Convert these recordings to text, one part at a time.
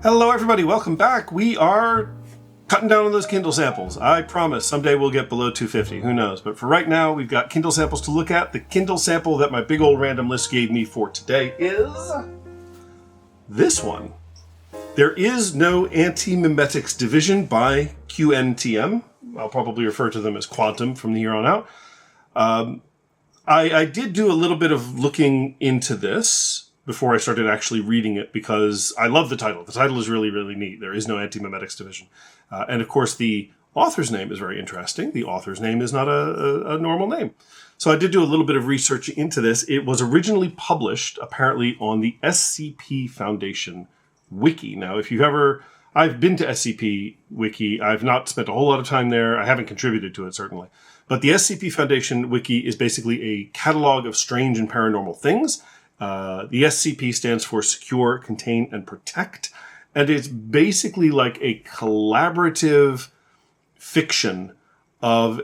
Hello everybody, welcome back. We are cutting down on those Kindle samples. I promise someday we'll get below 250, who knows. But for right now, we've got Kindle samples to look at. The Kindle sample that my big old random list gave me for today is this one. There is no Anti-Memetics Division by QNTM. I'll probably refer to them as Quantum from here on out. I did do a little bit of looking into this before I started actually reading it because I love the title. The title is really, really neat. There is no Anti-Memetics Division. And of course, the author's name is very interesting. The author's name is not a normal name. So I did do a little bit of research into this. It was originally published, apparently, on the SCP Foundation Wiki. Now, if you've ever... I've been to SCP Wiki. I've not spent a whole lot of time there. I haven't contributed to it, certainly. But the SCP Foundation Wiki is basically a catalog of strange and paranormal things. The SCP stands for Secure, Contain, and Protect. And it's basically like a collaborative fiction of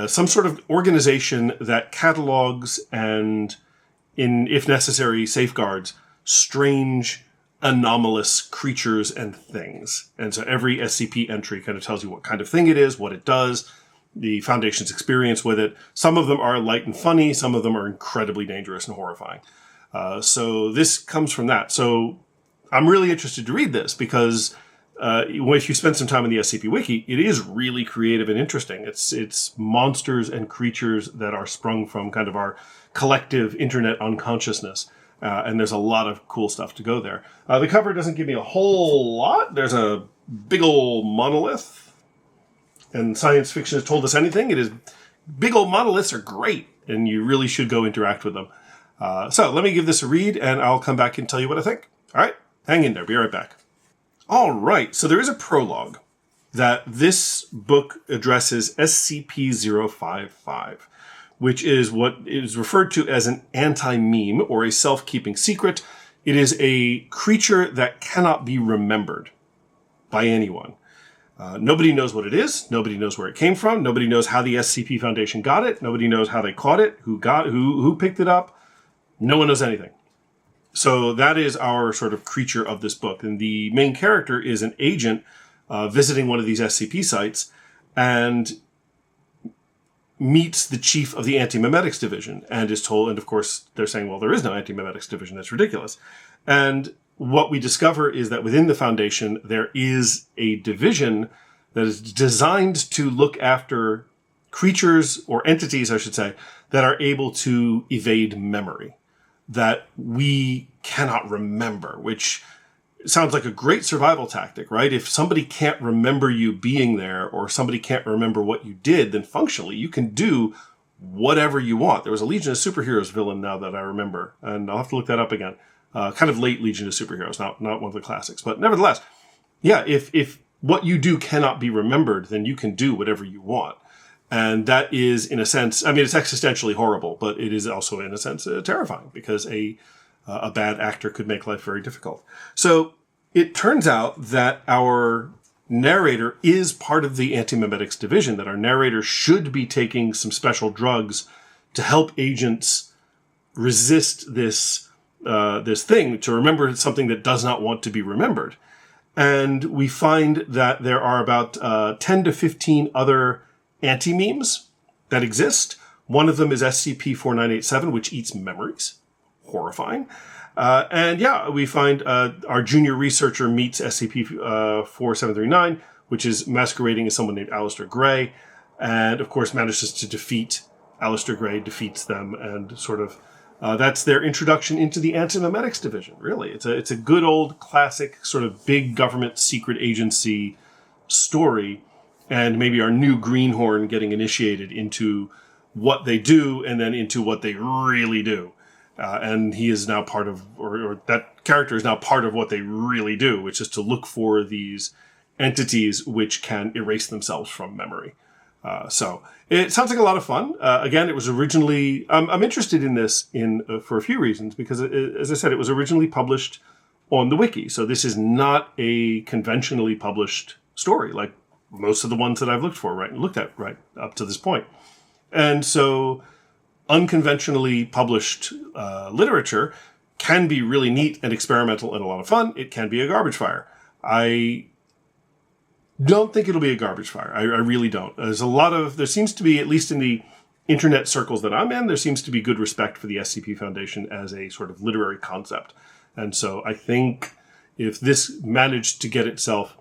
some sort of organization that catalogs and, if necessary, safeguards strange, anomalous creatures and things. And so every SCP entry kind of tells you what kind of thing it is, what it does, the Foundation's experience with it. Some of them are light and funny. Some of them are incredibly dangerous and horrifying. So this comes from that. So I'm really interested to read this because if you spend some time in the SCP Wiki, it is really creative and interesting. It's monsters and creatures that are sprung from kind of our collective internet unconsciousness. And there's a lot of cool stuff to go there. The cover doesn't give me a whole lot. There's a big old monolith. And science fiction has told us anything. It is big old monoliths are great, and you really should go interact with them. So let me give this a read, and I'll come back and tell you what I think. All right, hang in there. Be right back. All right, so there is a prologue that this book addresses SCP-055, which is what is referred to as an anti-meme or a self-keeping secret. It is a creature that cannot be remembered by anyone. Nobody knows what it is. Nobody knows where it came from. Nobody knows how the SCP Foundation got it. Nobody knows how they caught it, who picked it up. No one knows anything. So that is our sort of creature of this book. And the main character is an agent visiting one of these SCP sites and meets the chief of the Anti-Memetics Division and is told, and of course they're saying, well, there is no Anti-Memetics Division. That's ridiculous. And what we discover is that within the Foundation, there is a division that is designed to look after creatures, or entities, I should say, that are able to evade memory, that we cannot remember, which sounds like a great survival tactic, right? If somebody can't remember you being there, or somebody can't remember what you did, then functionally you can do whatever you want. There was a Legion of Superheroes villain now that I remember, and I'll have to look that up again. Kind of late Legion of Superheroes, not one of the classics. But nevertheless, yeah, if what you do cannot be remembered, then you can do whatever you want. And that is, in a sense, I mean, it's existentially horrible, but it is also, in a sense, terrifying because a bad actor could make life very difficult. So it turns out that our narrator is part of the Anti-Memetics Division, that our narrator should be taking some special drugs to help agents resist this thing, to remember something that does not want to be remembered. And we find that there are about 10 to 15 other anti-memes that exist. One of them is SCP-4987, which eats memories. Horrifying. And yeah, we find our junior researcher meets SCP-4739, which is masquerading as someone named Aleister Gray, and of course manages to defeat Aleister Gray, defeats them, and sort of that's their introduction into the Anti-Memetics Division, really. It's a good old classic sort of big government secret agency story, and maybe our new greenhorn getting initiated into what they do and then into what they really do. And he is now part of, or that character is now part of what they really do, which is to look for these entities which can erase themselves from memory. So it sounds like a lot of fun. Again, it was originally, I'm interested in this for a few reasons, because as I said, it was originally published on the wiki. So this is not a conventionally published story like most of the ones that I've looked at right up to this point. And so unconventionally published literature can be really neat and experimental and a lot of fun. It can be a garbage fire. I don't think it'll be a garbage fire. I really don't. There seems to be, at least in the internet circles that I'm in, there seems to be good respect for the SCP Foundation as a sort of literary concept. And so I think if this managed to get itself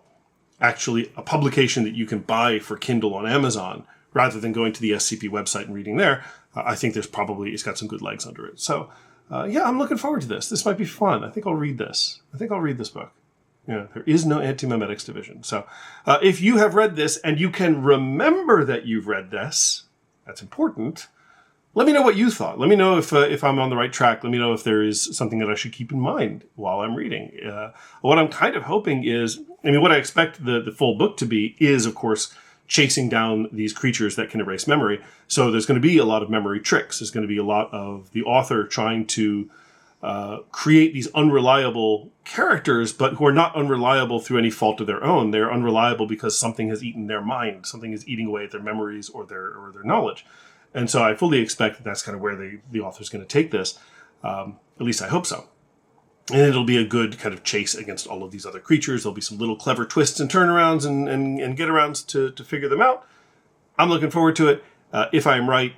actually a publication that you can buy for Kindle on Amazon, rather than going to the SCP website and reading there, I think it's got some good legs under it. So yeah, I'm looking forward to this. This might be fun. I think I'll read this. I think I'll read this book. Yeah, there is no Anti-Memetics Division. So if you have read this and you can remember that you've read this, that's important. Let me know what you thought. Let me know if I'm on the right track. Let me know if there is something that I should keep in mind while I'm reading. What I'm kind of hoping is, what I expect the full book to be is, of course, chasing down these creatures that can erase memory. So there's going to be a lot of memory tricks. There's going to be a lot of the author trying to create these unreliable characters, but who are not unreliable through any fault of their own. They're unreliable because something has eaten their mind. Something is eating away at their memories or their knowledge. And so I fully expect that that's kind of where the author's going to take this. At least I hope so. And it'll be a good kind of chase against all of these other creatures. There'll be some little clever twists and turnarounds and get-arounds to figure them out. I'm looking forward to it. If I'm right,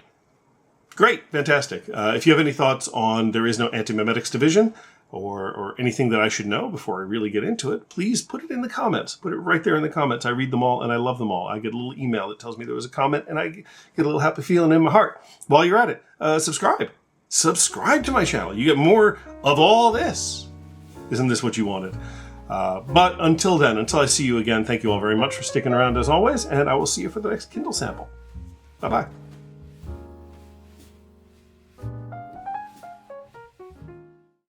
great, fantastic. If you have any thoughts on there is no Anti-Memetics Division or anything that I should know before I really get into it, please put it in the comments. Put it right there in the comments. I read them all and I love them all. I get a little email that tells me there was a comment and I get a little happy feeling in my heart. While you're at it, subscribe. Subscribe to my channel. You get more of all this. Isn't this what you wanted? But until then, until I see you again, thank you all very much for sticking around as always, and I will see you for the next Kindle sample. Bye-bye.